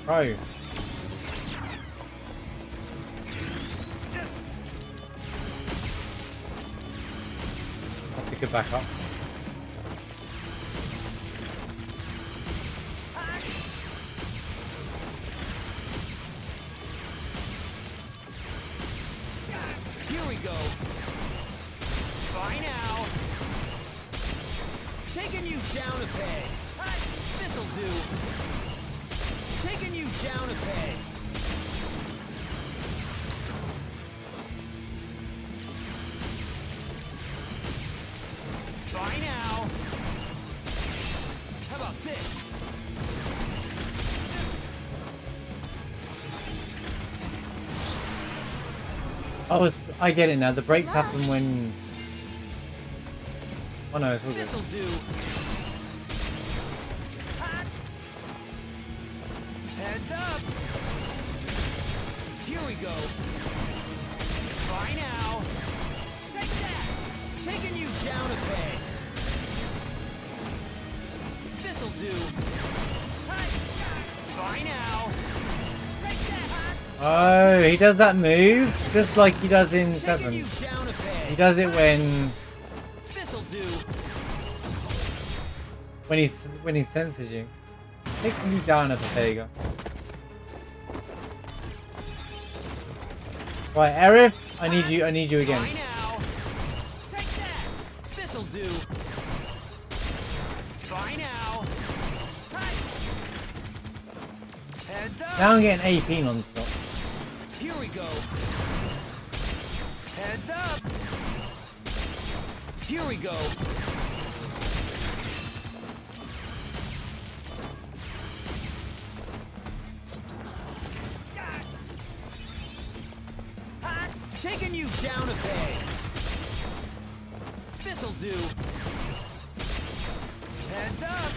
Bro. That's a good backup. Here we go. Bye now. Taking you down a peg. This'll do. Taking you down a peg. Bye now. How about this? Oh, I get it now. The breaks happen when... Oh no, it's all good. This'll do. Heads up. Here we go. Bye now. Take that. Taking you down a peg. This'll do. Bye now. Take that. Oh, he does that move just like he does in 7. You down a peg. He does it when This'll do. he senses you. Taking you down a peg. Right, Aerith, I need you again. Bye now. Take that. This'll do. Bye now. Heads up. Now I'm getting AP non-stop. Here we go. Heads up. Here we go. Taking you down a peg. This'll do. Heads up.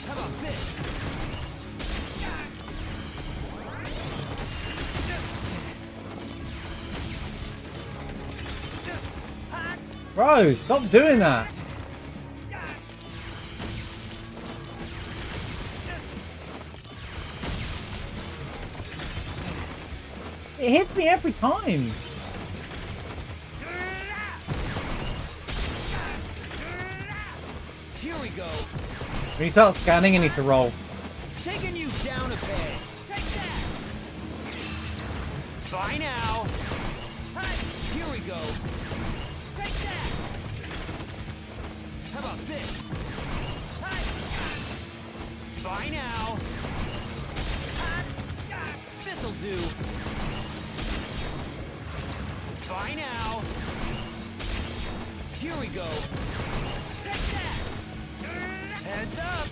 How about this? Bro, stop doing that. It hits me every time. Here we go. When you start scanning, you need to roll. Taking you down a peg. Take that. Bye now. Here we go. Take that. How about this? Bye now. This'll do. Bye now. Here we go. Take that. Heads up.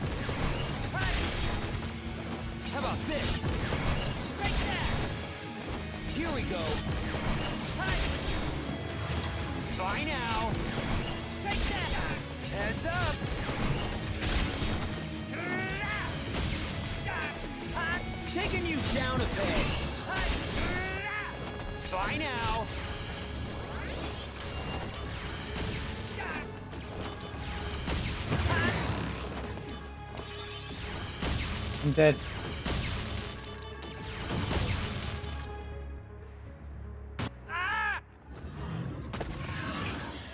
How about this? Take that. Here we go. Bye now. Take that. Heads up. Taking you down a peg. Bye now. I'm dead.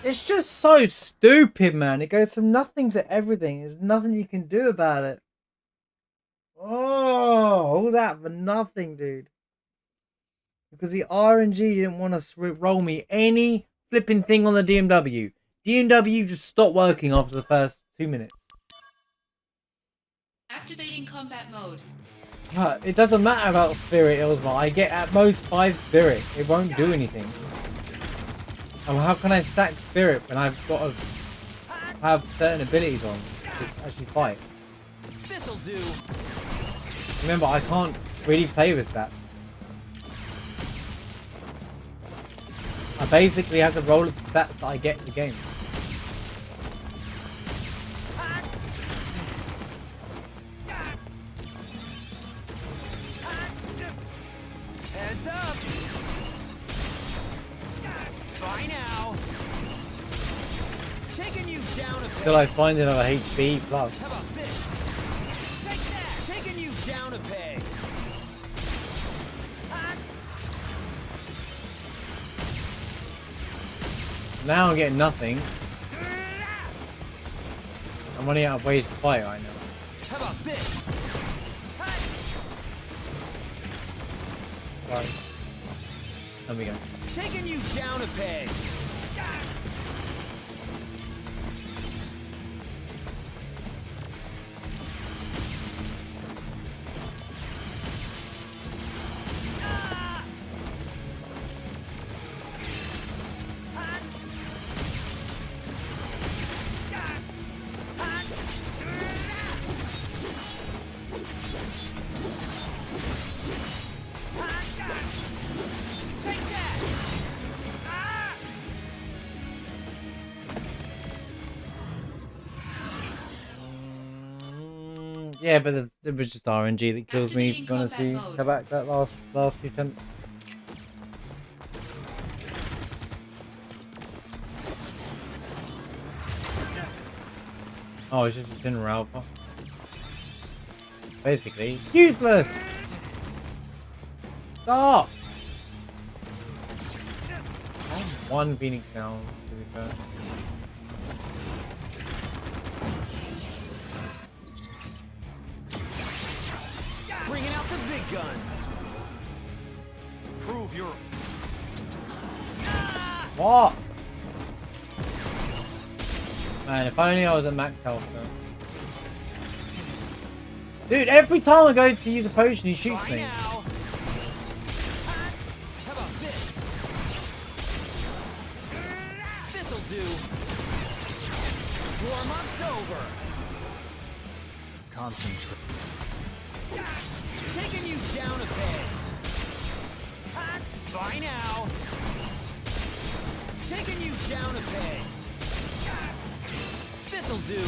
It's just so stupid, man. It goes from nothing to everything. There's nothing you can do about it. Oh, all that for nothing, dude. Because the RNG didn't want to roll me any flipping thing on the DMW. DMW just stopped working after the first 2 minutes. Activating combat mode. It doesn't matter about Spirit, Ilsmar. I get at most 5 Spirit. It won't do anything. Oh, how can I stack Spirit when I've got to have certain abilities on to actually fight? This'll do. Remember, I can't really play with stats. I basically have to roll with the stats that I get in the game. Heads up. Bye now. Taking you down a bit. Till I find another HP plus. How about this? Take that. Taking you down a peg. Now I'm getting nothing. I'm running out of ways to fight right now. How about this? Right. There we go. Taking you down a peg. Yeah, but it was just RNG that kills me. Activating To be honest with you, combat mode. go back that last few attempts. Oh, it's just a general alpha. Basically, useless. Stop. I'm one Phoenix down. To be fair. Bringing out the big guns. Prove your What? Man, if only I was at max health though. Dude, every time I go to use a potion, he shoots Try me. now. How about this? This'll do. Warm-up's over. concentrate. Taking you down a peg. Bye now. Taking you down a peg. This'll do.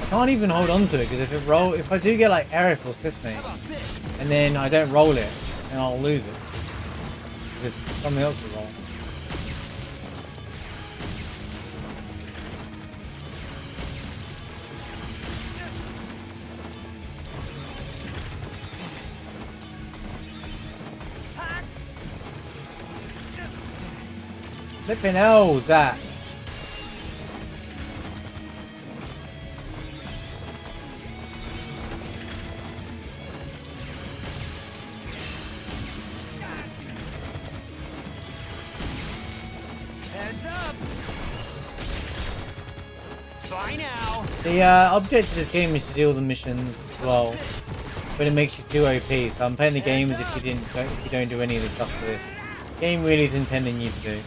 I can't even hold on to it because if I do get like Eric or Sisney How about this? and then I don't roll it, then I'll lose it. Because something else will roll. Flipping hell, that. Heads up. Bye now. The object of this game is to do all the missions as well, but it makes you too OP. So I'm playing the game as if you don't do any of the stuff to this. The game really is intending you to do.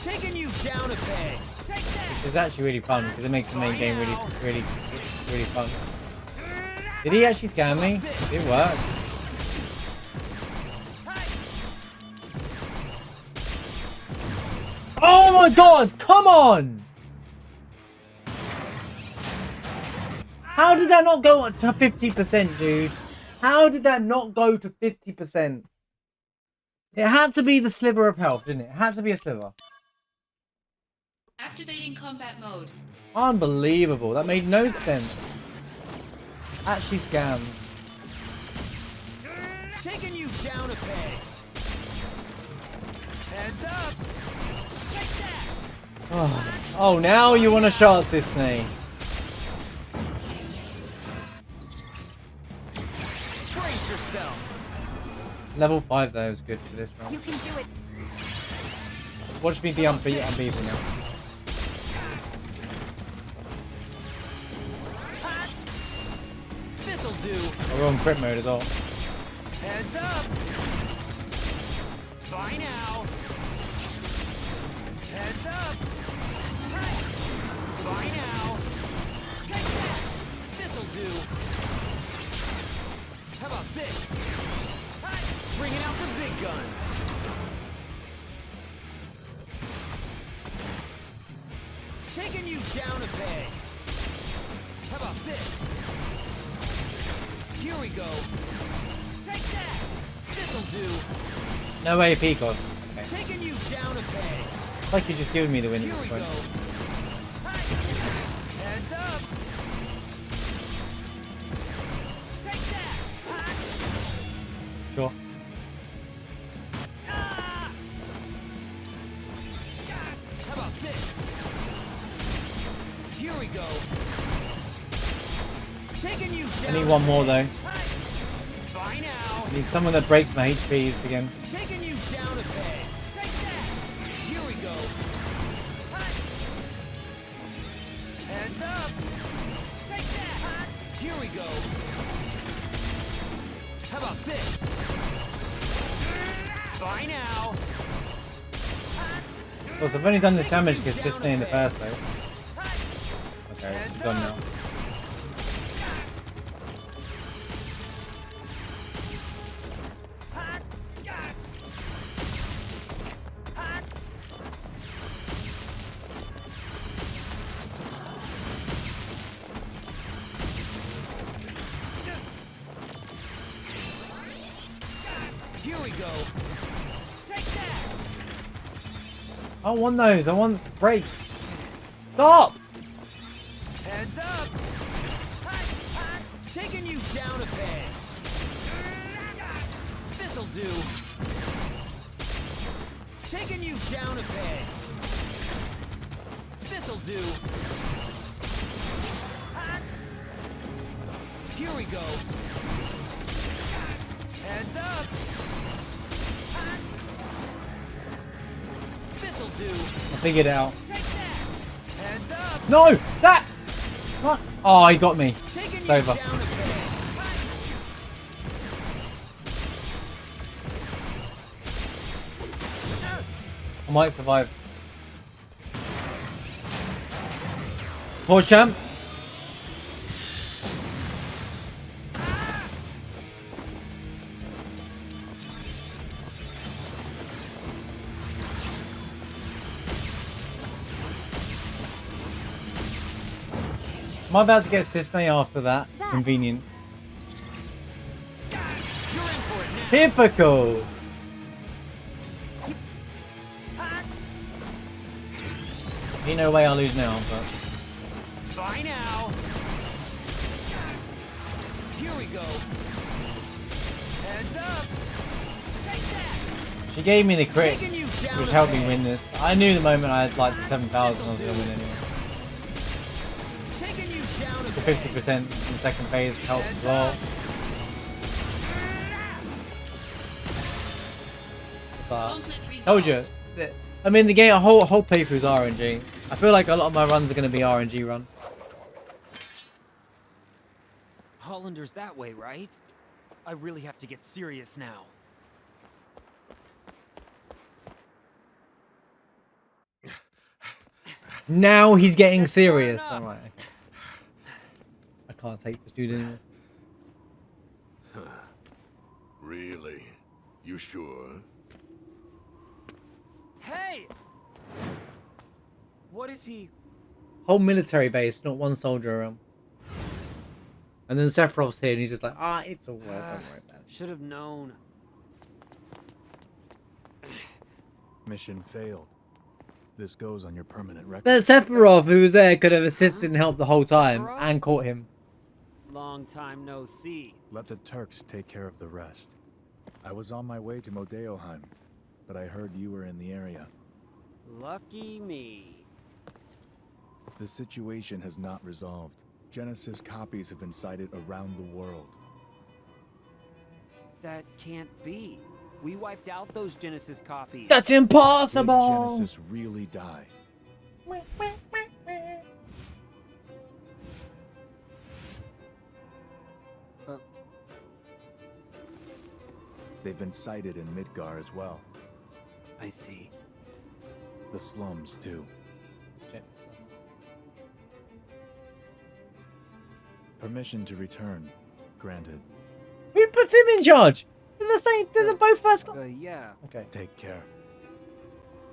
Taking you down a peg. Take that. It's actually really fun because it makes the main game really fun. Did he actually scam me? It worked. Oh my god, come on! How did that not go up to 50%, dude? How did that not go to 50%? It had to be the sliver of health, didn't it? It had to be a sliver. Activating combat mode. Unbelievable. That made no sense. Actually scammed. Taking you down a peg. Heads up. Take that. Oh, now you want to shot this snake. Brace yourself. Level 5 though is good for this round. You can do it. Watch me be unbeatable now. This'll do. Oh, we're on crit mode as well. Heads up. Bye now. Heads up. Bye now. Take that. This'll do. How about this? Bringing out the big guns. Taking you down a peg. How about this? Here we go. Take that. This'll do. No AP cost. Okay. Taking you down a peg. It's like you're just giving me the win at Here this we point. go. Heads up. Sure. How about this? Here we go. Taking you I down. need one more though. Bye now. I need someone that breaks my HPs again. Taking you down a peg. Take that. Here we go. Heads up. Take that. Here we go. How about this? Bye now. Of course, I've only done the damage consistently in the first place. Okay, it's done now. Here we go. Take that. I don't want those. I want breaks. Stop! Heads up. Taking you down a peg. This'll do. Taking you down a peg. This'll do. Here we go. Heads up. This'll do. I figured it out. Take that. Heads up. No! That! What? Oh, he got me. Taking It's you over. down a peg. I might survive. Poor champ. Am I about to get Cisne after that? Convenient. You're in for it now. Typical. Ain't no way I'll lose now, but Bye now. Here we go. Heads up. Take that. she gave me the crit, Taking you down which a helped me peg. win this. I knew the moment I had like 7,000 I was gonna win anyway. Taking you down a The peg. 50% in the second phase helped as well. So, Conflict resolved. told you. I mean, the game, a whole playthrough's RNG. I feel like a lot of my runs are going to be RNG run. Hollander's that way, right? I really have to get serious now. Now he's getting serious. enough. Alright. I can't take this dude anymore. Really? You sure? Hey! What is he? Whole military base, not one soldier around. And then Sephiroth's here and he's just like, ah, it's all right, don't worry about it. Should have known. Mission failed. This goes on your permanent record. But Sephiroth, who was there, could have assisted and helped the whole time Sephiroth? and caught him. Long time no see. Let the Turks take care of the rest. I was on my way to Modeoheim, but I heard you were in the area. Lucky me. The situation has not resolved. Genesis copies have been sighted around the world. That can't be. We wiped out those Genesis copies. That's Did impossible! Genesis really die? They've been sighted in Midgar as well. I see. The slums, too. Genesis. Permission to return. Granted. Who puts him in charge? They're the same. They're both first. Yeah. Okay. Take care.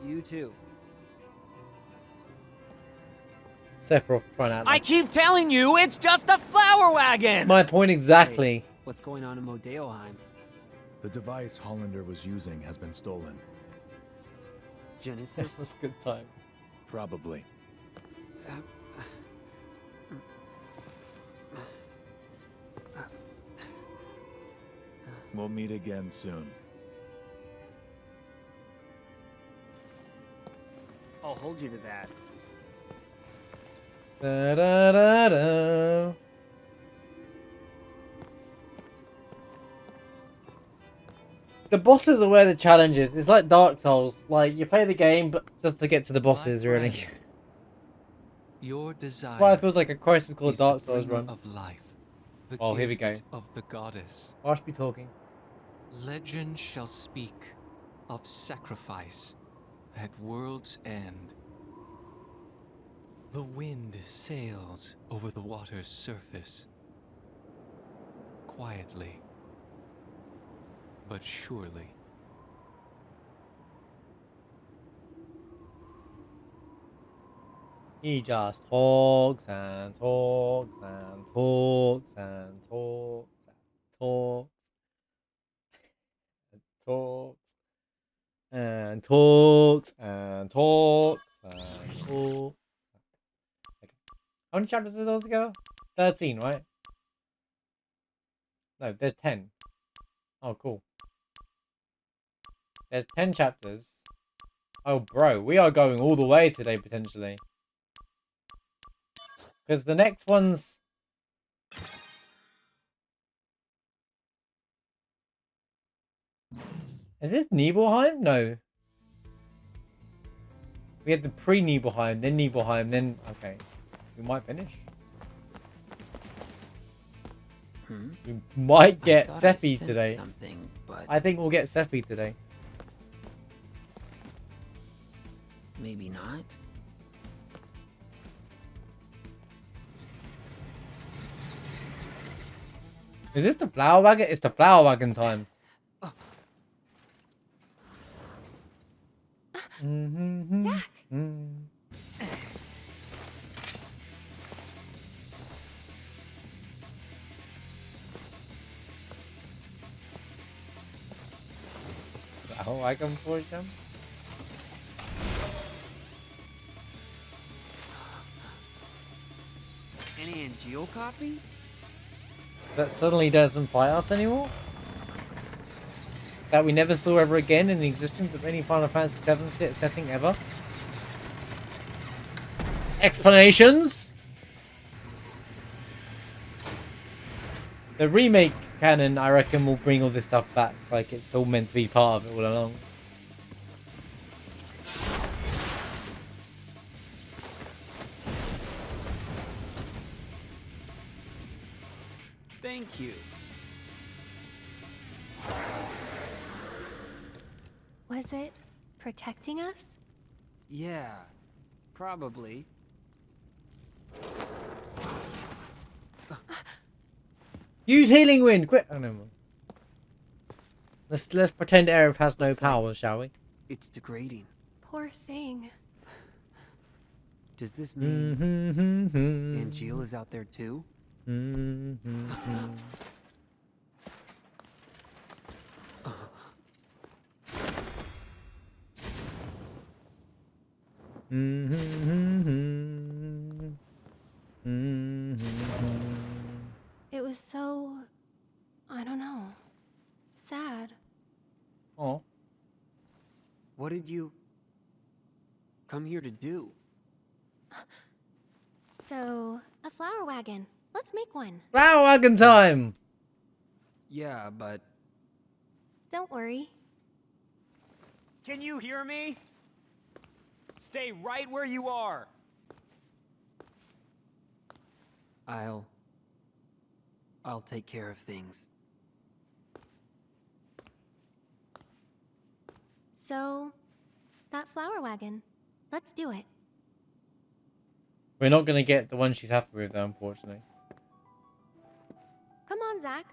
You too. Sephiroth trying out. I keep telling you, it's just a flower wagon! My point exactly. What's going on in Modeoheim? The device Hollander was using has been stolen. That Genesis? was a good time. Probably. We'll meet again soon. I'll hold you to that. Da, da, da, da. The bosses are where the challenge is. It's like Dark Souls. Like, you play the game, but just to get to the bosses, really. friend, your desire Well, it feels like a Crisis Core is the Dark Souls bringer run. of life, the Oh, here we go. gift of the goddess. I should be talking. Legend shall speak of sacrifice at world's end. The wind sails over the water's surface, quietly, but surely. He just talks and talks and talks and talks and talks and talks and talks and talks and talks. Okay. How many chapters is it altogether? 13, right? No, there's 10. Oh, cool. There's 10 chapters. Oh, bro, we are going all the way today, potentially. Because the next one's... Is this Nibelheim? No. We had the pre-Nibelheim, then Nibelheim, then... Okay. We might finish. We might get Sephi today. But I think we'll get Sephi today. maybe not. Is this the flower wagon? It's the flower wagon time. Zach! Flower wagon for them. Any Angel copy? That suddenly doesn't fight us anymore? That we never saw ever again in the existence of any Final Fantasy VII setting ever? Explanations? The remake canon, I reckon, will bring all this stuff back. Like, it's all meant to be part of it all along. Thank you. Was it protecting us? Yeah, probably. Use healing wind, quick! Oh no. Let's pretend Aerith has no power, shall we? It's degrading. Poor thing. Does this mean Mm-hmm. Angel is out there too? It was so... I don't know. Sad. Oh. What did you come here to do? So, a flower wagon. Let's make one. Flower wagon time! Yeah, but Don't worry. can you hear me? Stay right where you are. I'll take care of things. So, that flower wagon. Let's do it. We're not gonna get the one she's happy with, though, unfortunately. Come on, Zach.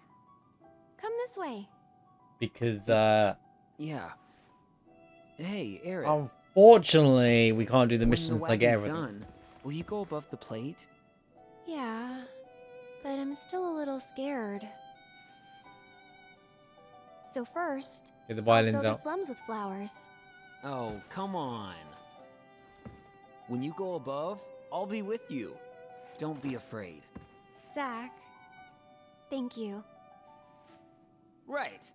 Come this way. Because, Yeah. Hey, Aerith. unfortunately, we can't do the when missions the to get wagon's everything. done, will you go above the plate? Yeah, but I'm still a little scared. So first, Get the I'll violins fill out. the slums with flowers. Oh, come on. When you go above, I'll be with you. Don't be afraid. Zach, thank you. Right.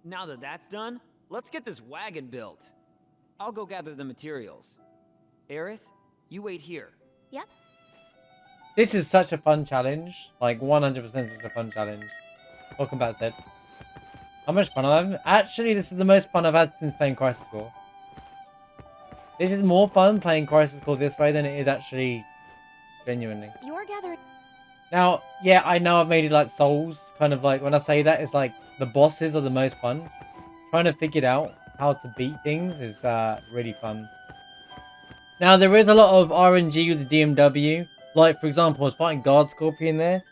Now that that's done, let's get this wagon built. I'll go gather the materials. Aerith, you wait here. Yep. This is such a fun challenge. Like 100% such a fun challenge. Welcome back, Zed. How much fun I'm having? Actually, this is the most fun I've had since playing Crisis Core. This is more fun playing Crisis Core this way than it is actually genuinely. You're gathering. Now, yeah, I know I've made it like Souls. Kind of like, when I say that, it's like the bosses are the most fun. Trying to figure out how to beat things is really fun. Now, there is a lot of RNG with the DMW. Like, for example, I was fighting Guard Scorpion there.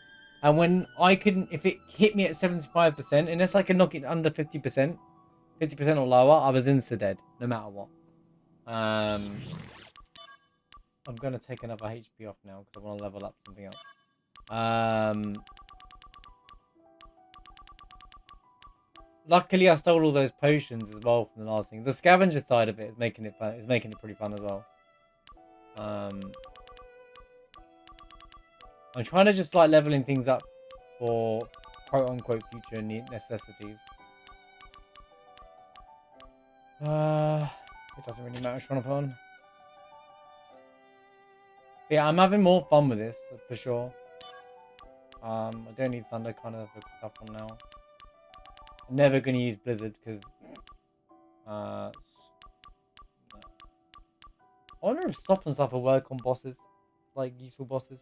And when I couldn't, if it hit me at 75%, unless I could knock it under 50%, 50% or lower, I was insta-dead, no matter what. I'm going to take another HP off now, because I want to level up something else. Luckily, I stole all those potions as well from the last thing. The scavenger side of it is making it fun. Is making it pretty fun as well. I'm trying to just like leveling things up for quote unquote future necessities. It doesn't really matter which one I put on. Yeah, I'm having more fun with this for sure. I don't need Thunder kind of stuff on now. I'm never going to use Blizzard because I wonder if stop and stuff will work on bosses, like useful bosses.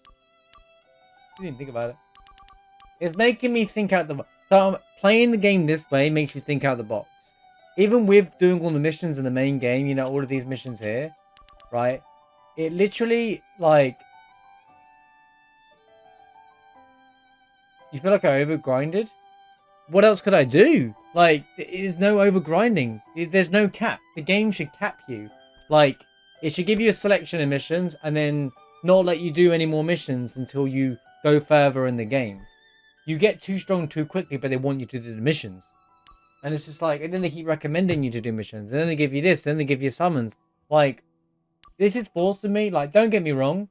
I didn't think about it. It's making me think out the box. So playing the game this way makes you think out the box. Even with doing all the missions in the main game, you know, all of these missions here, right? It literally, like, you feel like I overgrinded. What else could I do? Like, there's no overgrinding. There's no cap. The game should cap you. Like, it should give you a selection of missions and then not let you do any more missions until you go further in the game. You get too strong too quickly, but they want you to do the missions. And it's just like, and then they keep recommending you to do missions. And then they give you this, then they give you summons. Like, this is forcing me. Like, don't get me wrong.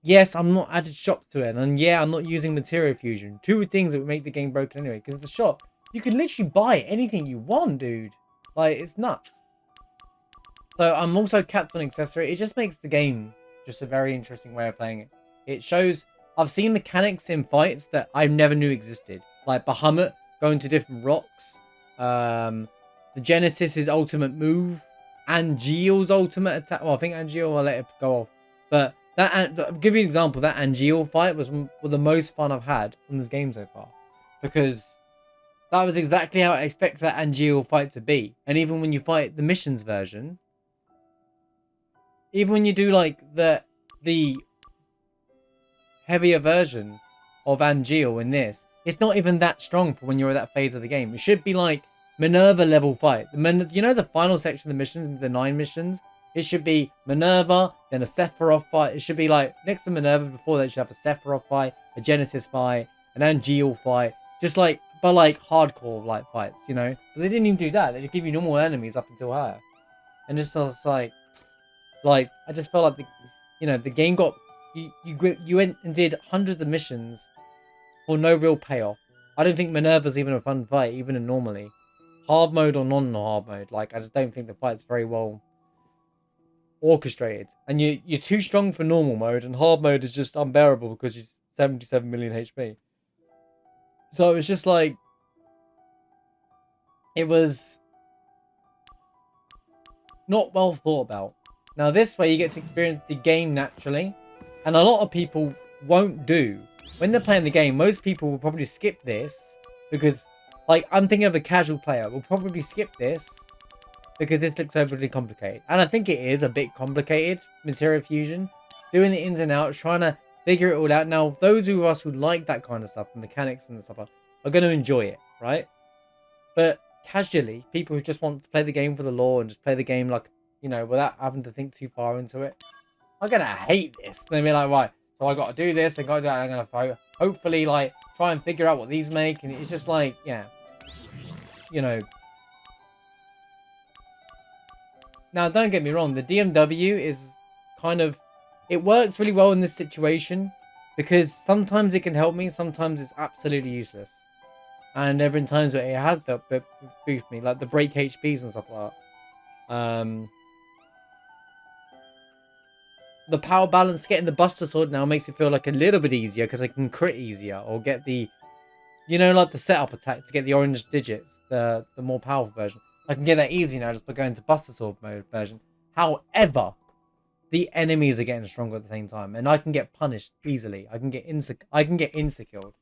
Yes, I'm not added shop to it. And yeah, I'm not using Materia Fusion. Two things that would make the game broken anyway. Because the shop, you can literally buy anything you want, dude. Like, it's nuts. So I'm also capped on accessory. It just makes the game just a very interesting way of playing it. It shows, I've seen mechanics in fights that I never knew existed. Like Bahamut going to different rocks. The Genesis's ultimate move. Angeal's ultimate attack. Well, I think Angeal, I'll let it go off. But that, I'll give you an example. That Angeal fight was the most fun I've had on this game so far. Because that was exactly how I expect that Angeal fight to be. And even when you fight the missions version, even when you do like the heavier version of Angeal in this, it's not even that strong for when you're at that phase of the game. It should be like Minerva level fight. You know the final section of the missions, the 9 missions? It should be Minerva, then a Sephiroth fight. It should be like, next to Minerva, before that, you should have a Sephiroth fight, a Genesis fight, an Angeal fight. Just like, but like hardcore like fights, you know? But they didn't even do that. They just give you normal enemies up until her. And just so it's like, I just felt like, the game got, you went and did hundreds of missions for no real payoff. I don't think Minerva's even a fun fight, even in normally. Hard mode or non-hard mode. Like, I just don't think the fight's very well orchestrated. And you're too strong for normal mode, and hard mode is just unbearable because you're 77 million HP. So it was just like, it was not well thought about. Now this way you get to experience the game naturally, and a lot of people won't do. When they're playing the game, most people will probably skip this because, like, I'm thinking of a casual player will probably skip this because this looks overly complicated. And I think it is a bit complicated, Materia Fusion. Doing the ins and outs, trying to figure it all out. Now, those of us who like that kind of stuff, the mechanics and stuff, are going to enjoy it, right? But casually, people who just want to play the game for the lore and just play the game like, without having to think too far into it, are going to hate this. They'll be like, right, so I got to do this, I got to do that, I'm going to hopefully, like, try and figure out what these make. And it's just like, yeah, Now, don't get me wrong, the DMW is kind of, it works really well in this situation because sometimes it can help me, sometimes it's absolutely useless. And there have been times where it has boofed me, like the break HPs and stuff like that. The power balance, getting the Buster Sword now makes it feel like a little bit easier because I can crit easier or get the, you know, like the setup attack to get the orange digits, the more powerful version. I can get that easy now just by going to Buster Sword mode version. However, the enemies are getting stronger at the same time, and I can get punished easily. I can get insta-killed.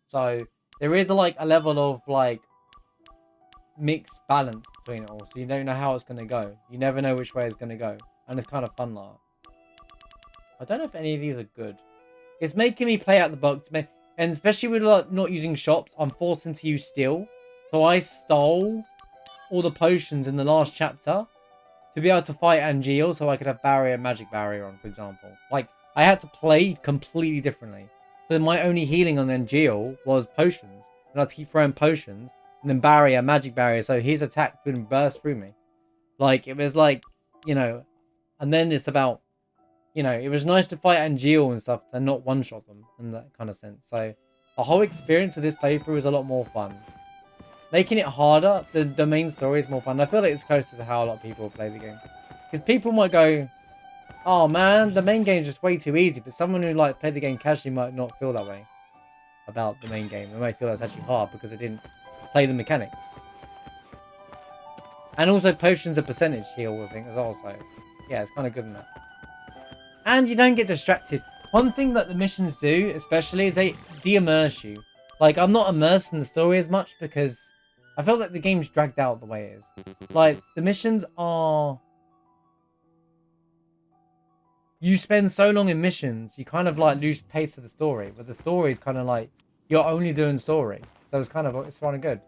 So there is like a level of like mixed balance between it all. So you don't know how it's gonna go. You never know which way it's gonna go, and it's kind of fun like. I don't know if any of these are good. It's making me play out the box, and especially with like not using shops, I'm forced to use steel. So I stole all the potions in the last chapter to be able to fight Angeal, so I could have magic barrier on, for example. Like, I had to play completely differently. So my only healing on Angeal was potions. And I had to keep throwing potions, and then magic barrier, so his attack couldn't burst through me. Like, it was like, you know, and then it's about, you know, it was nice to fight Angeal and stuff and not one-shot them in that kind of sense. So the whole experience of this playthrough is a lot more fun. Making it harder, the main story is more fun. I feel like it's closer to how a lot of people play the game. Because people might go, oh man, the main game is just way too easy. But someone who like played the game casually might not feel that way about the main game. They might feel it's actually hard because they didn't play the mechanics. And also potions are percentage heal, I think, as well. So yeah, it's kind of good in that. And you don't get distracted. One thing that the missions do, especially, is they de-immerse you. Like, I'm not immersed in the story as much because I felt like the game's dragged out the way it is. Like, the missions are... You spend so long in missions, you kind of, like, lose pace of the story. But the story is kind of like, you're only doing story. So it's kind of good.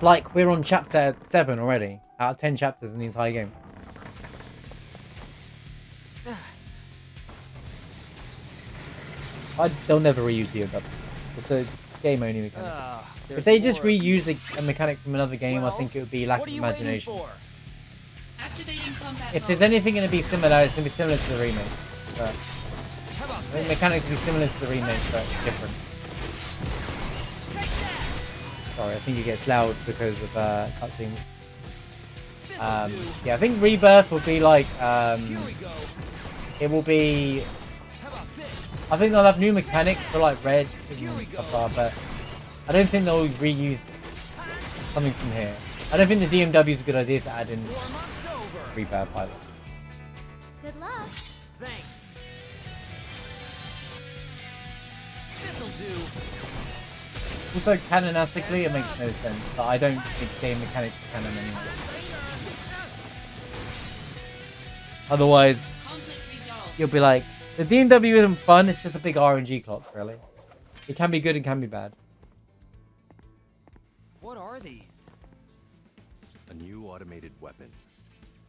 Like, we're on chapter 7 already. Out of 10 chapters in the entire game. They'll never reuse the other. It's a game only mechanic. If they just reuse a mechanic from another game, I think it would be lack of imagination. Activating combat If mode. there's anything going to be similar, it's going to be similar to the remake. But I think mechanics will be similar to the remake, but different. Sorry, I think it gets loud because of cutscenes. Yeah, I think Rebirth will be like it will be. I think they'll have new mechanics for like Red and stuff, but I don't think they'll reuse something from here. I don't think the DMW is a good idea to add in Rebirth either. Good luck. Thanks. This'll do. Also, canonically, it makes no sense, but I don't think game mechanics for canon anyway. Otherwise, Conflict resolved. you'll be like, the DMW isn't fun, it's just a big RNG clock, really. It can be good, it can be bad. What are these? A new automated weapon.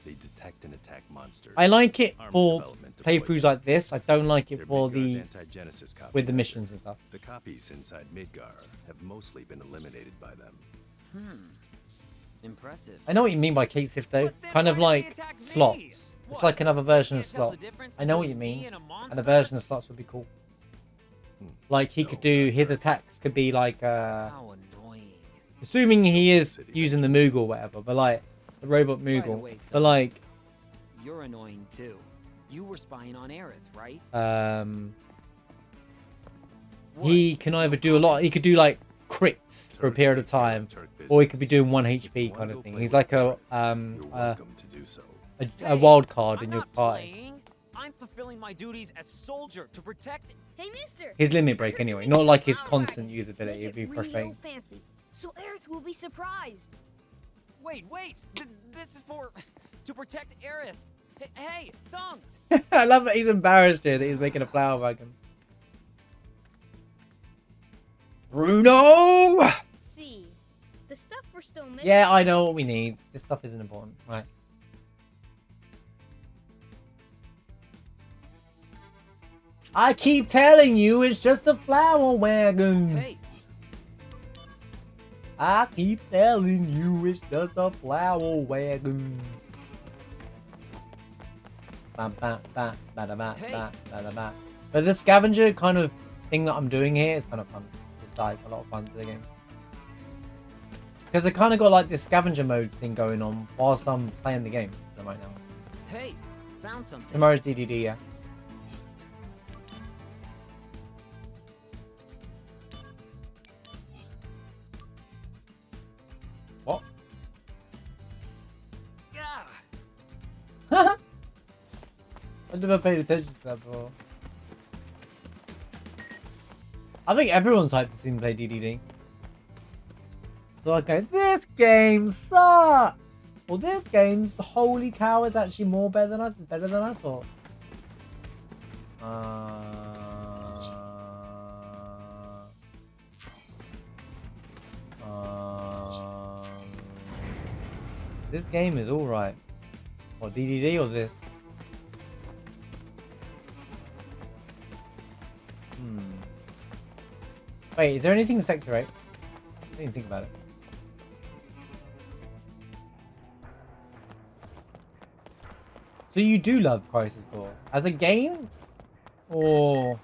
They detect and attack monsters. I like it Arms for development deployed. playthroughs like this. I don't like it They're for Midgar's the anti-Genesis copy with the hunter. missions and stuff. The copies inside Midgar have mostly been eliminated by them. Impressive. I know what you mean by cake sift though. But then Kind of why did they like attack me? slots. It's What? like another version of Can't tell the slots. difference I know what you between me mean. and a monster? And a version of slots would be cool. Like he could do his attacks could be like How annoying. assuming he is using the Moogle or whatever, but like the robot By the Moogle. way, But like You're annoying too. You were spying on Aerith, right? he can either do a lot, he could do like crits for a period of time, or he could be doing 1 HP kind of thing. He's like You're welcome to do so. a wild card I'm in your not party. playing. I'm fulfilling my duties as soldier to protect. Hey, mister. His limit break anyway, not like his constant usability. Make It'd be it frustrating. real fancy, so Aerith will be surprised. Wait. This is for to protect Aerith. Hey, Song. I love that he's embarrassed here that he's making a flower wagon. Bruno! See, the stuff we're still missing. Yeah, I know what we need. This stuff isn't important. Right. I keep telling you it's just a flower wagon. Hey, I keep telling you it's just a flower wagon. Ba, ba, ba, ba, da, ba, Hey. ba, da, da, ba. But the scavenger kind of thing that I'm doing here is kind of fun. like a lot of fun to the game. Because I kind of got like this scavenger mode thing going on whilst I'm playing the game right now. Hey, found something. Tomorrow's DDD, yeah. What? Yeah. I never paid attention to that before. I think everyone's hyped to see me play DDD. So I go, this game sucks! Well, this game's, holy cow, it's actually more better than I thought. This game is alright. Or DDD or this? Wait, is there anything in Sector 8? I didn't even think about it. So you do love Crisis Core as a game, or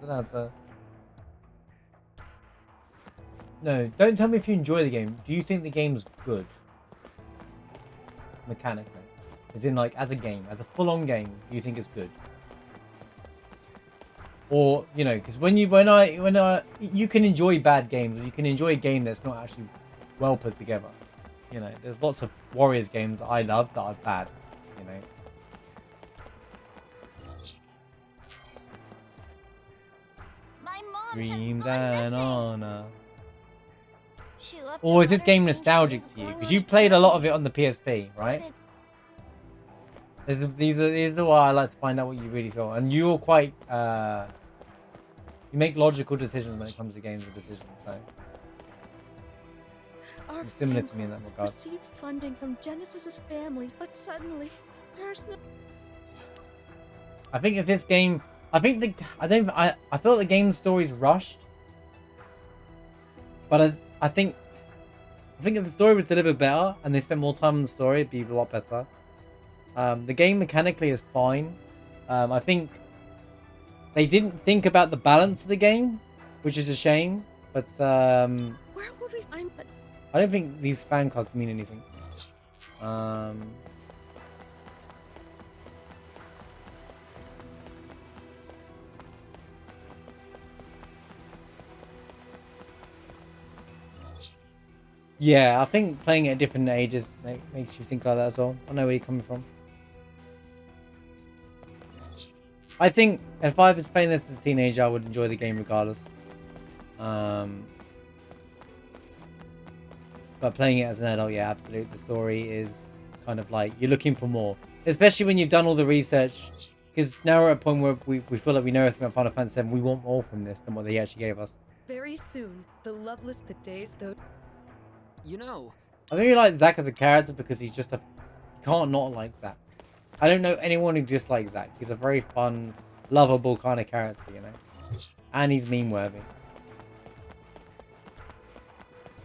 I don't know how to... No, don't tell me if you enjoy the game. Do you think the game's good mechanically? As in, like, as a game, as a full-on game, do you think it's good? Or, you know, because when you can enjoy bad games, or you can enjoy a game that's not actually well put together. You know, there's lots of Warriors games that I love that are bad. You know. My mom Dreams has gone and missing. honor. She left Or a is this letter game saying she nostalgic was to you? going Because on you a played a lot of journey. it on the PSP, right? Wanted- These are why I like to find out what you really feel. And you're quite you make logical decisions when it comes to games and decisions, so Our you're similar to family me in that regard. received funding from Genesis's family, but suddenly there's no. I think if this game, I feel the game's story's rushed, but I think if the story was delivered better and they spent more time on the story, it'd be a lot better. The game mechanically is fine. I think they didn't think about the balance of the game, which is a shame. But Where would we find? But I don't think these fan cards mean anything. Yeah, I think playing at different ages makes you think like that as well. I know where you're coming from. I think if I was playing this as a teenager, I would enjoy the game regardless. But playing it as an adult, yeah, absolutely. The story is kind of like, you're looking for more. Especially when you've done all the research. Because now we're at a point where we feel like we know everything about Final Fantasy VII. We want more from this than what they actually gave us. very soon, the loveless, the days, though. You know, I really like Zack as a character because he's just you can't not like Zack. I don't know anyone who dislikes Zack. He's a very fun, lovable kind of character, you know. And he's meme-worthy.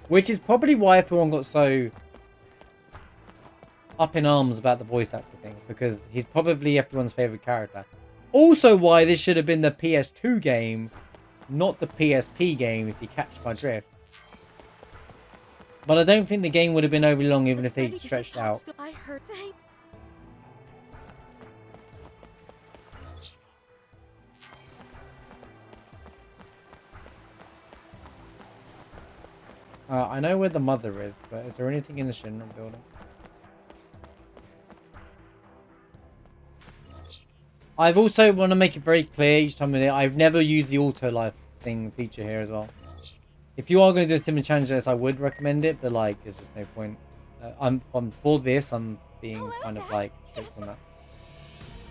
Which is probably why everyone got so up in arms about the voice actor thing. Because he's probably everyone's favourite character. Also why this should have been the PS2 game, not the PSP game, if you catch my drift. But I don't think the game would have been overly long even if they stretched out. I heard. Thank. I know where the mother is, but is there anything in the Shinra building? I've also want to make it very clear each time I've never used the auto life thing feature here as well. If you are going to do a similar challenge like this, I would recommend it, but like, there's just no point. I'm for this. I'm being kind of like strict on that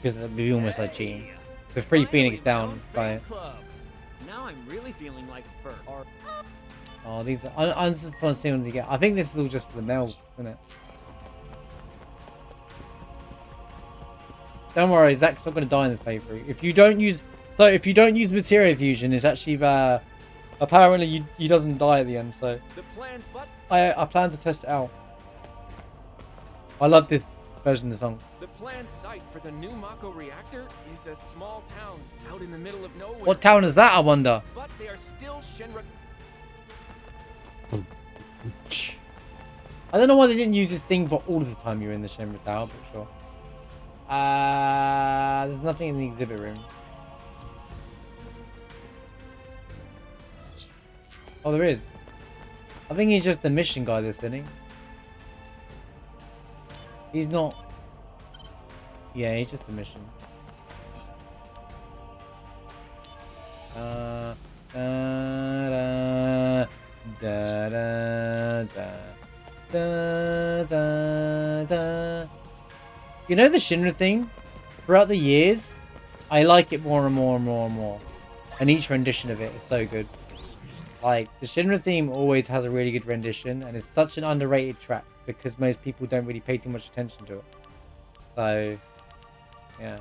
because it'd be almost like cheating. The free Phoenix down by. Now I'm really feeling like a fur. Oh, these are. I just want to see what they get. I think this is all just for the male, isn't it? Don't worry, Zack's not going to die in this playthrough. If you don't use Materia Fusion, it's actually apparently he doesn't die at the end. So The plans, but I plan to test it out. I love this version of the song. The planned site for the new Mako reactor is a small town out in the middle of nowhere. What town is that, I wonder? But They are still Shinra. I don't know why they didn't use this thing for all of the time you were in the Shinra Tower, but sure. There's nothing in the exhibit room. Oh, there is. I think he's just the mission guy this inning. He's not. Yeah, he's just a mission. Da, da, da, da, da, da. You know the Shinra thing? Throughout the years, I like it more and more and more and more. And each rendition of it is so good. Like, the Shinra theme always has a really good rendition, and it's such an underrated track because most people don't really pay too much attention to it. So, yeah,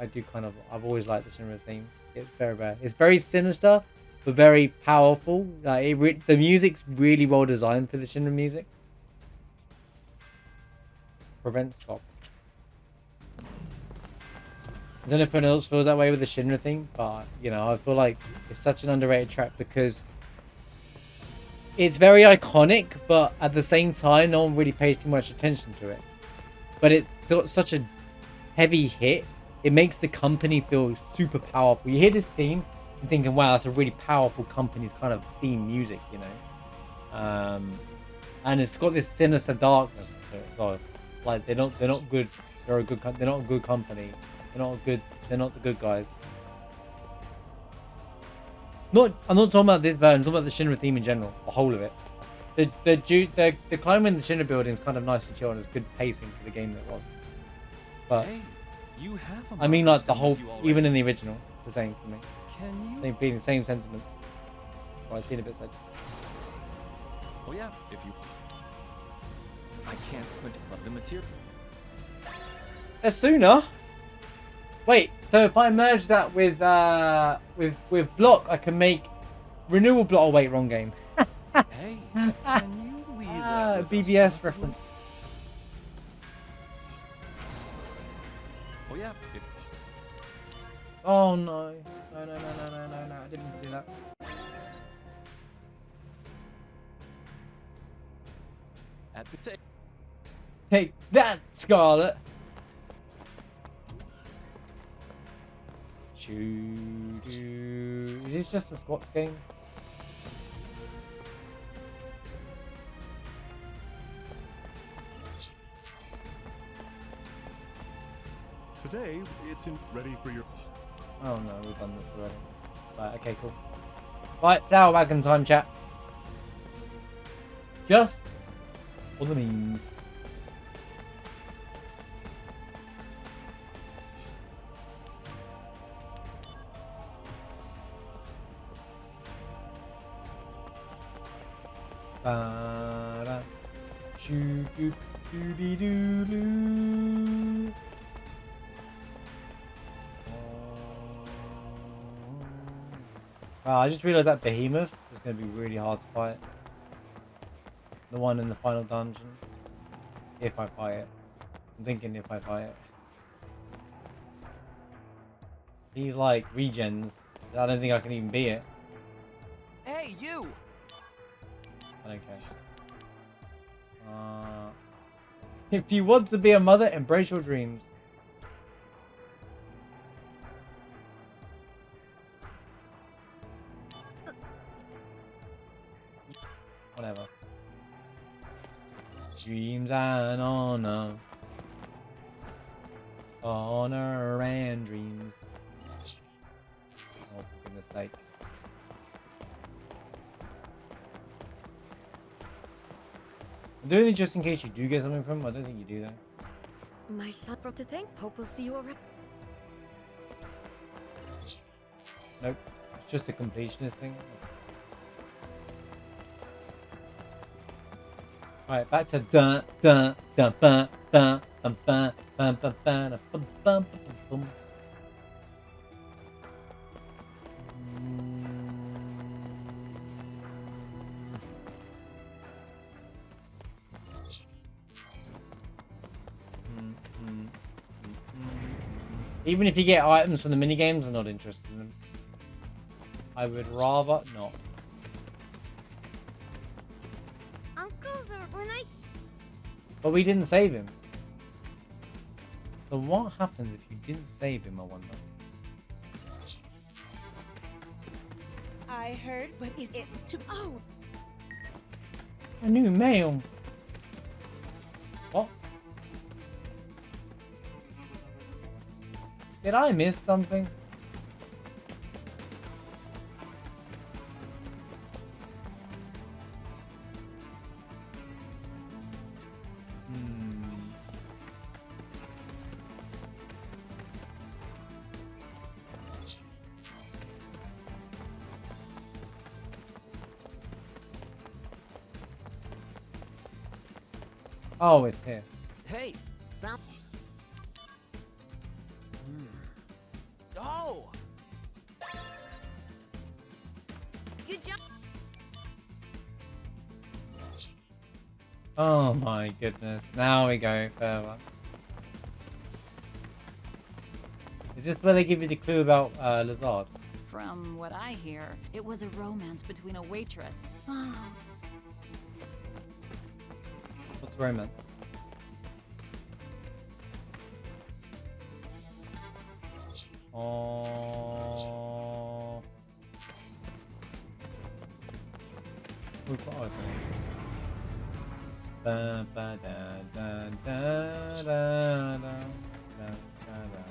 I do kind of, I've always liked the Shinra theme. It's very bad. It's very sinister, but very powerful. Like, the music's really well designed for the Shinra music. Prevent stop. I don't know if anyone else feels that way with the Shinra thing, but, you know, I feel like it's such an underrated track because it's very iconic, but at the same time, no one really pays too much attention to it. But it's got such a heavy hit, it makes the company feel super powerful. You hear this theme, you're thinking, wow, that's a really powerful company's kind of theme music, you know. And it's got this sinister darkness to it. So, like, they're not good. They're not a good company. They're not the good guys. I'm not talking about this version. I'm talking about the Shinra theme in general, the whole of it. The climbing the Shinra building is kind of nice and chill, and it's good pacing for the game that was. But Hey, you have a I mean, like the whole, with you already. even in the original, it's the same for me. Can you? Same feeling, same sentiments. Well, I've seen a bit said. Oh yeah, if you. I can't put the material. Asuna? Wait, so if I merge that with block, I can make renewal block. Oh wait, wrong game. Hey, can you leave that with us, BBS possibly? reference. Oh yeah, if. Oh no. No, I didn't mean to do that. At the table. Take that, Scarlet. Is this just a squats game? Today, it's ready for your. Oh no, we've done this already. Right, okay, cool. Right, flower wagon time, chat. Just for the memes. Ba-da. Shoo-doo-doo-be-doo-doo. I just realized that behemoth is going to be really hard to fight. The one in the final dungeon. If I fight it. I'm thinking if I fight it. He's like regens. I don't think I can even beat it. Hey, you! I don't care. If you want to be a mother, embrace your dreams. Whatever. Dreams and honor. Honor and dreams. Oh, for goodness sake. I'm doing it just in case you do get something from him. I don't think you do though. My son brought to think. Hope we'll see you around. Nope. It's just a completionist thing. Alright, back to dun dun dun dun dun dun dun dun dun dun dun dun dun. Even if you get items from the minigames, I'm not interested in them. I would rather not. Uncle's when I. But we didn't save him. So what happens if you didn't save him, I wonder? I heard, but is it to. Oh! A new mail. What? Did I miss something? Oh, it's here. Hey, found. Oh, Good job. Oh my goodness. Now we go further. Is this where they give you the clue about Lazard? From what I hear, it was a romance between a waitress. What's romance? Oh. We've got eyes on it. Da, ba, da, da, da, da, da, da, da, da, da.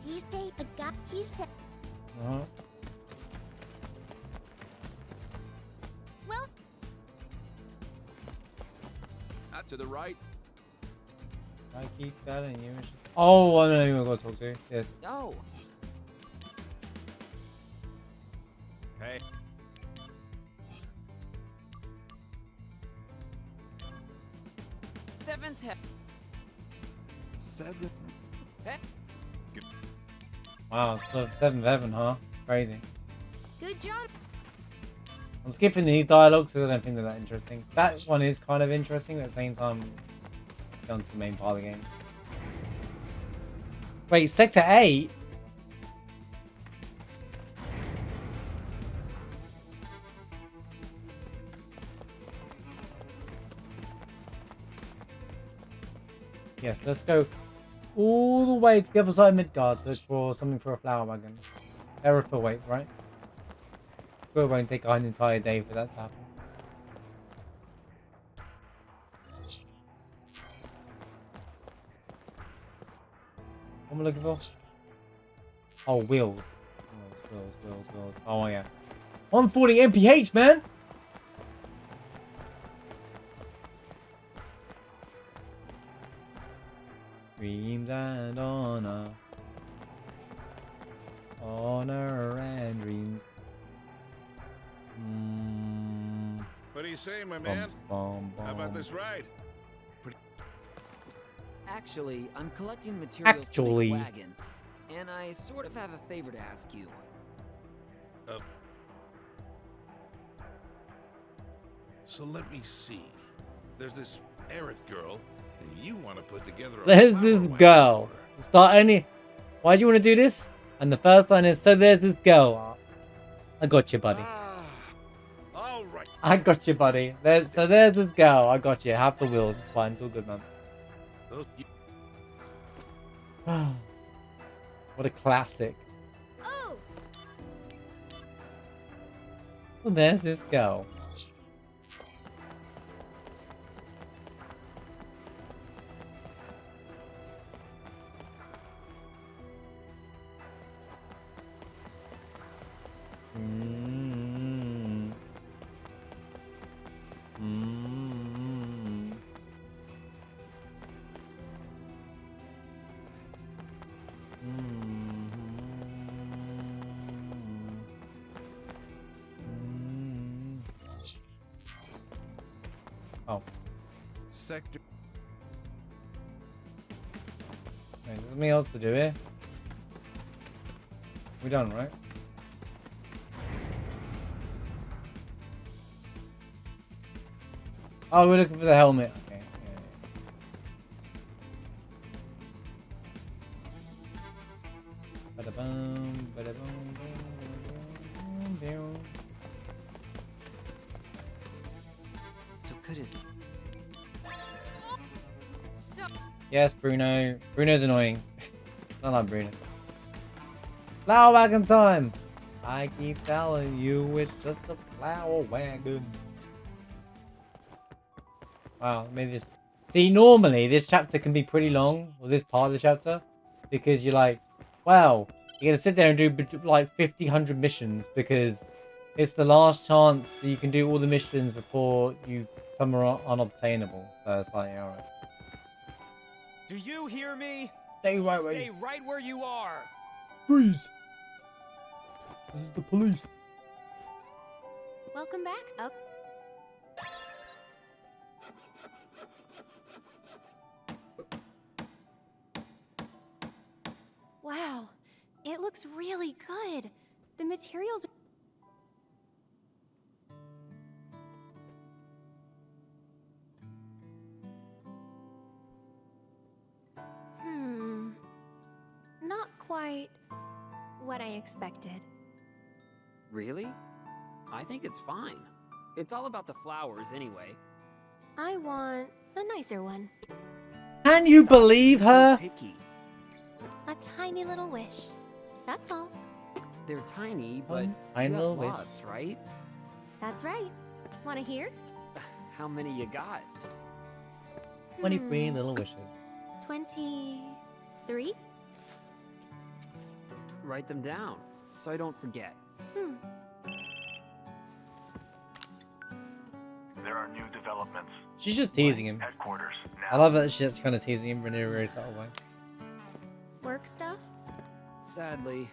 He said a guy. He said. Uh-huh. Well. Not to the right. I keep telling you. Oh, I don't even go talk to you. Yes. oh. Hey. Seventh heaven. 7. Wow, so 7th heaven, huh? Crazy. Good job. I'm skipping these dialogues because I don't think they're that interesting. That one is kind of interesting, but at the same time, down to the main part of the game. Wait, Sector 8? Yes, let's go all the way to the other side of Midgard to look for something for a flower wagon. Error for weight, right? It won't take an entire day for that to happen. What am I looking for? Oh, wheels. Wheels. Oh, yeah. 140 mph, man! Dreams and honor. Honor and dreams. What do you say, my man? How about this ride? Actually, I'm collecting materials to Actually. make a wagon, and I sort of have a favor to ask you. So let me see. There's this Aerith girl, and you want to put together a There's flower this wagon girl. for her. Start only. Why do you want to do this? And the first line is, so there's this girl. I got you, buddy. All right. I got you, buddy. There's this girl. I got you. Have the wheels. It's fine. It's all good, man. What a classic. Oh. So there's this girl. Oh. Sector. There's something else to do here. We done, right? Oh, we're looking for the helmet. Okay. Ba-da-bum, ba-da-bum, bum, bum. So good as. Yes, Bruno. Bruno's annoying. Not like Bruno. Flower wagon time! I keep telling you it's just a flower wagon. Wow, maybe just... See, normally this chapter can be pretty long, or this part of the chapter, because you're like, wow, you're gonna sit there and do like 50, 100 missions because it's the last chance that you can do all the missions before you come unobtainable. So it's like, alright. Do you hear me? Stay right Stay right where you are. Freeze! This is the police. Welcome back. Oh. Wow, it looks really good. The materials. Not quite what I expected. Really? I think it's fine. It's all about the flowers anyway. I want a nicer one. Can you believe her? So picky. A tiny little wish. That's all. They're tiny, but tiny you have little wish. lots, right? That's right. Want to hear? How many you got? 23 little wishes. 23? Write them down so I don't forget. There are new developments. She's just teasing him. Headquarters now. I love that she's kind of teasing him in a very subtle way. Work stuff? Sadly.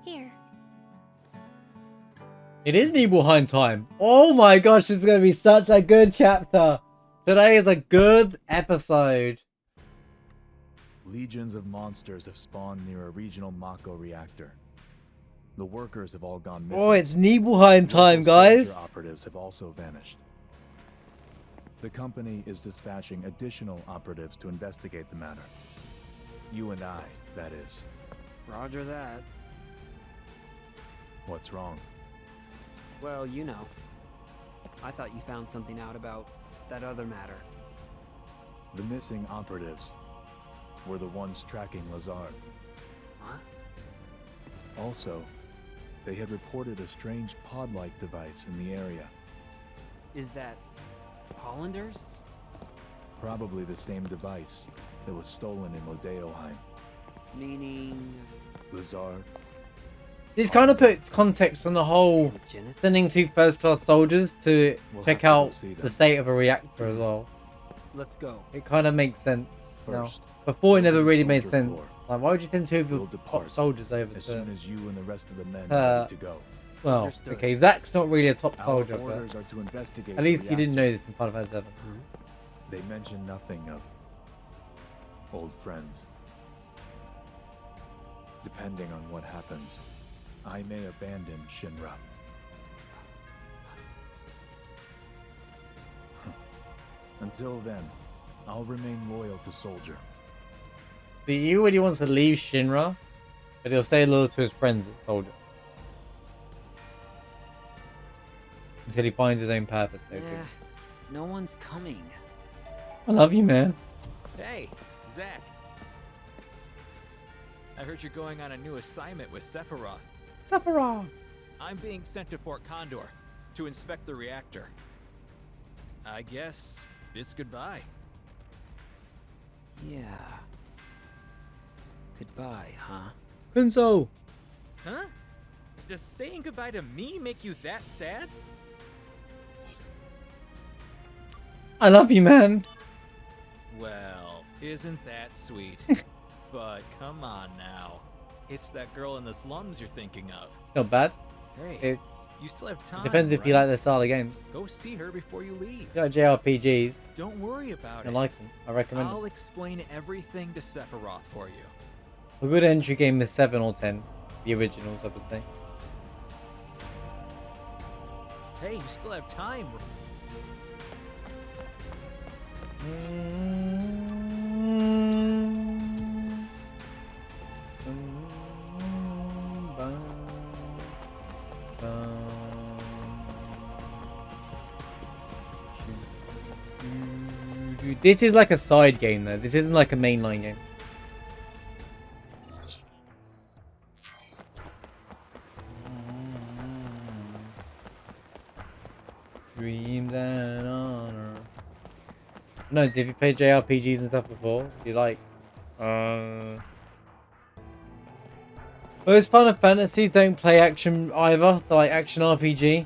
Here. It is Nibelheim time. Oh my gosh, it's going to be such a good chapter. Today is a good episode. Legions of monsters have spawned near a regional Mako reactor. The workers have all gone missing. Oh, it's Nibelheim time, Local guys. soldier operatives have also vanished. The company is dispatching additional operatives to investigate the matter. You and I, that is. Roger that. What's wrong? Well, you know. I thought you found something out about that other matter. The missing operatives were the ones tracking Lazard. Huh? Also, they had reported a strange pod-like device in the area. Is that Hollanders? Probably the same device that was stolen in Modeoheim. Meaning... Lazard. This kind of puts context on the whole Genesis? sending 2 first-class soldiers to We'll check have to go out see them. the state of a reactor as well. Let's go. It kind of makes sense now. First, Before it go never to the really made soldier sense. floor. Like, why would you send 2 of We'll your top depart soldiers over as to... soon as you and the rest of the men are ready to go. Well, Understood. okay, Zack's not really a top Our soldier, but orders are to investigate at the least you didn't reactor. know this in Final Fantasy 7. They mention nothing of old friends. Depending on what happens, I may abandon Shinra. Until then, I'll remain loyal to Soldier. See, he really wants to leave Shinra, but he'll stay loyal to his friends at Soldier. Until he finds his own purpose, basically. Yeah, no one's coming. I love you, man. Hey, Zack. I heard you're going on a new assignment with Sephiroth. Sephiroth! I'm being sent to Fort Condor to inspect the reactor. I guess it's goodbye. Yeah. Goodbye, huh? Kunzo! Huh? Does saying goodbye to me make you that sad? I love you, man. Well, isn't that sweet? But come on now. It's that girl in the slums you're thinking of. Not bad. Hey, you still have time. It depends if you right? like their style of games. Go see her before you leave. If you like JRPGs, Don't worry about I it. like them. I recommend I'll them. explain everything to Sephiroth for you. A good entry game is 7 or 10. The originals, I would say. Hey, you still have time. This is like a side game though. This isn't like a mainline game. Dreams and honor. No, have you played JRPGs and stuff before? Do you like? Most Final Fantasies don't play action either. They're like action RPG.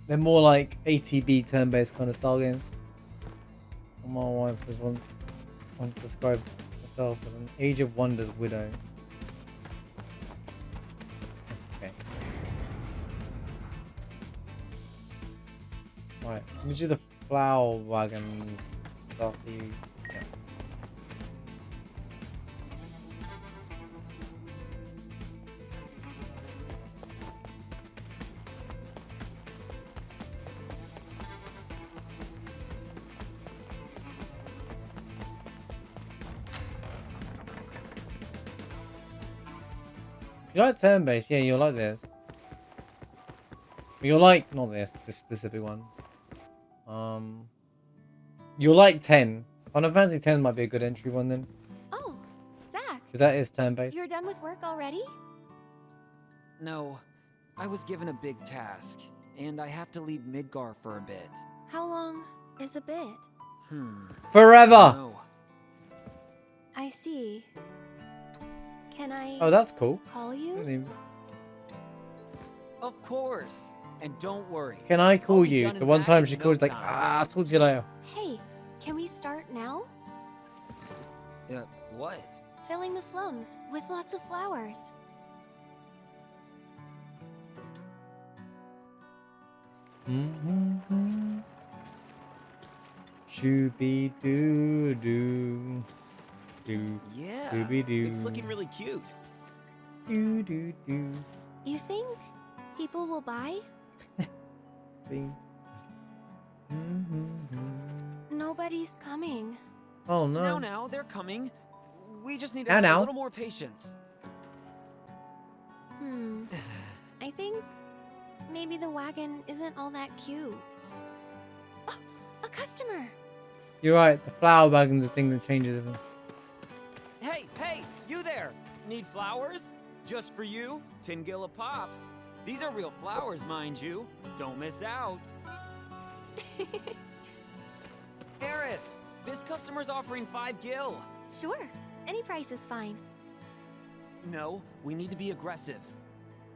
They're more like ATB turn-based kind of style games. My wife was one to describe herself as an Age of Wonders widow. Okay. Right, let me do the flower wagon stuff. Yeah. You like turn-based? Yeah, you'll like this. You'll like, not this specific one. You'll like 10. Final Fantasy 10 might be a good entry one then. Oh, Zach. Because that is turn-based. You're done with work already? No, I was given a big task, and I have to leave Midgar for a bit. How long is a bit? Forever! No. I see. Can I... Oh, that's cool. Call you? Of course. And don't worry. Can I call I'll be you? done The and one back time in she no calls like, time. I'll talk to you later. Hey, can we start now? What? Filling the slums with lots of flowers. Shooby doo doo. Doo. Yeah. Dooby doo. It's looking really cute. Doo doo doo. You think people will buy? Ding. Nobody's coming. Oh no. Now, they're coming. We just need to Now, have now. a little more patience. I think maybe the wagon isn't all that cute. Oh, a customer! You're right, the flower wagon's the thing that changes everything. Hey, you there! Need flowers? Just for you? 10 gil a pop. These are real flowers, mind you. Don't miss out. Aerith, this customer's offering 5 gil. Sure, any price is fine. No, we need to be aggressive.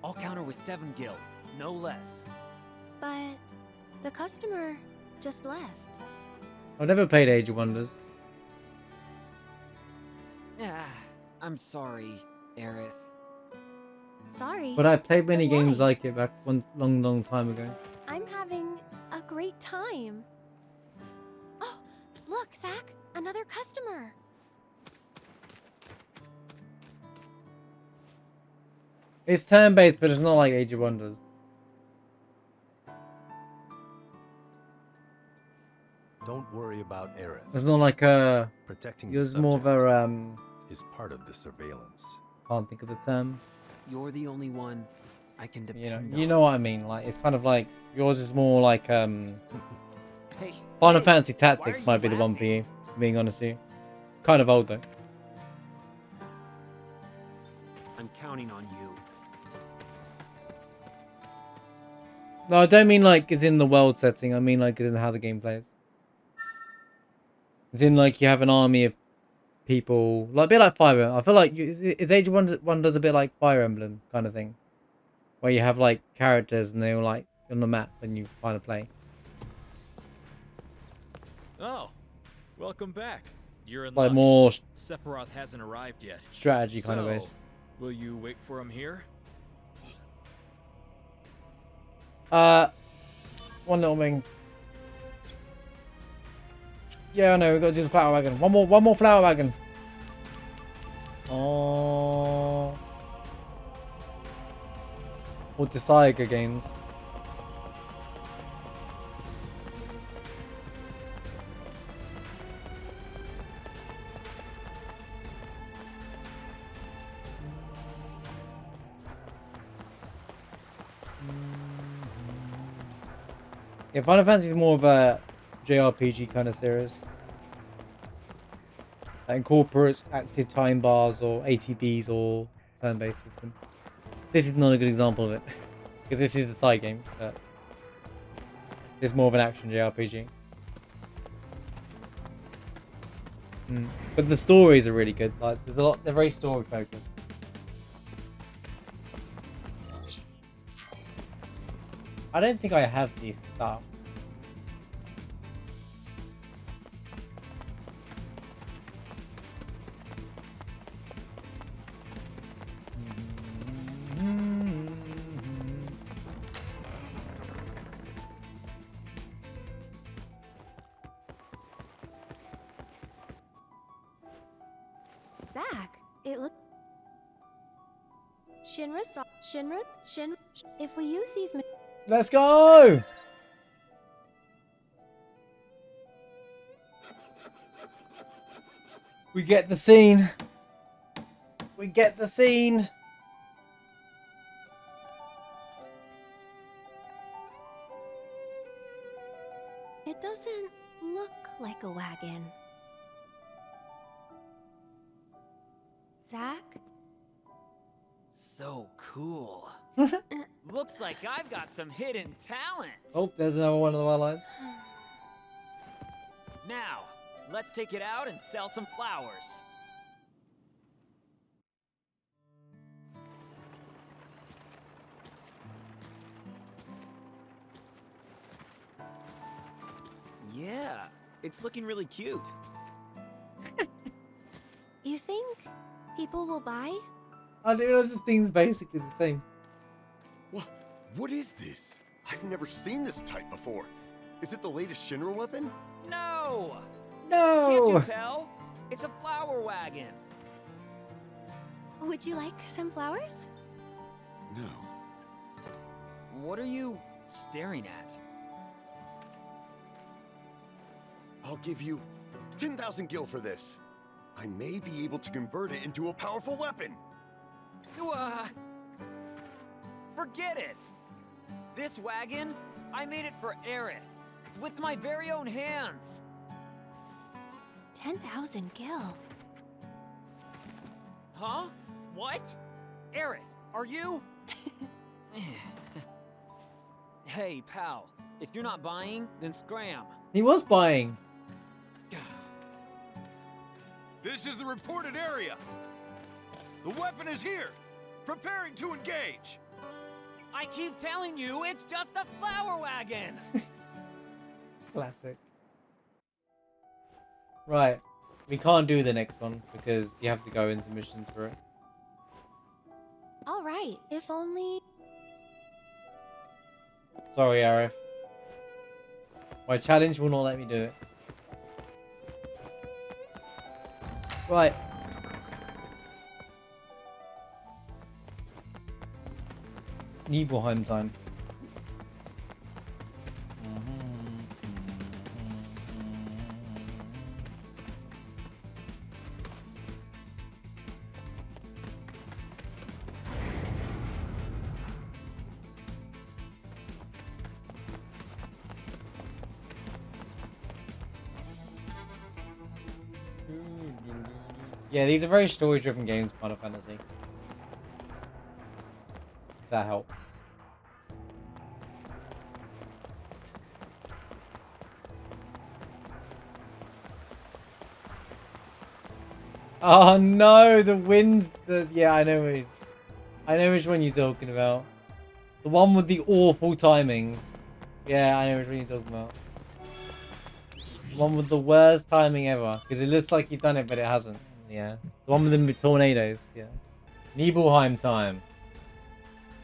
I'll counter with 7 gil, no less. But the customer just left. I've never played Age of Wonders. I'm sorry, Aerith. Sorry. But I played many But games why? like it back one long time ago. I'm having a great time. Oh, look, Zach, another customer. It's turn-based, but it's not like Age of Wonders. Don't worry about Aerith. It's not like a... Protecting Yours the more of a... is part of the surveillance. Can't think of the term. You're the only one I can depend on. You know what I mean. Like it's kind of like yours is more like Hey, Final hey, Fantasy why are Tactics you might be the one for you. laughing? Being honest with you, kind of old though. I'm counting on you. No, I don't mean like as in the world setting. I mean like as in how the game plays. As in like you have an army of people, like a bit like Fire Emblem. I feel like it's Age of Wonders a bit like Fire Emblem kind of thing, where you have like characters and they're all like on the map and you kind of play. Oh, welcome back. You're in Like luck. more Sephiroth hasn't arrived yet. strategy kind of based. Will you wait for him here? One little thing. Yeah, I know, we gotta do the flower wagon. One more flower wagon. Oh. Or the Saiga games. Yeah, Final Fantasy is more of a JRPG kind of series that incorporates active time bars or ATBs or turn-based system. This is not a good example of it because this is a side game, but it's more of an action JRPG. But the stories are really good. Like, there's a lot. They're very story focused. I don't think I have this stuff. Zach, it look. Shinra. If we use these. Let's go! We get the scene. We get the scene. It doesn't look like a wagon. Zach? So cool. Looks like I've got some hidden talent. Oh, there's another one of the wild lines. Now, let's take it out and sell some flowers. Yeah, it's looking really cute. You think people will buy? I didn't realize this thing's basically the same. What is this? I've never seen this type before. Is it the latest Shinra weapon? No! No! Can't you tell? It's a flower wagon. Would you like some flowers? No. What are you staring at? I'll give you 10,000 gil for this. I may be able to convert it into a powerful weapon. Forget it! This wagon, I made it for Aerith, with my very own hands. 10,000 gil. Huh? What? Aerith, are you? Hey, pal, if you're not buying, then scram. He was buying. This is the reported area. The weapon is here, preparing to engage. I keep telling you, it's just a flower wagon. Classic. Right. We can't do the next one because you have to go into missions for it. All right, if only. Sorry, Arif. My challenge will not let me do it. Right. Nibelheim time. Yeah, these are very story-driven games, Final Fantasy. If that helps. Oh no, the winds. Yeah, I know which one you're talking about. The one with the awful timing. Yeah, I know which one you're talking about. The one with the worst timing ever, because it looks like you've done it, but it hasn't. Yeah, the one with the tornadoes. Yeah, Nibelheim time.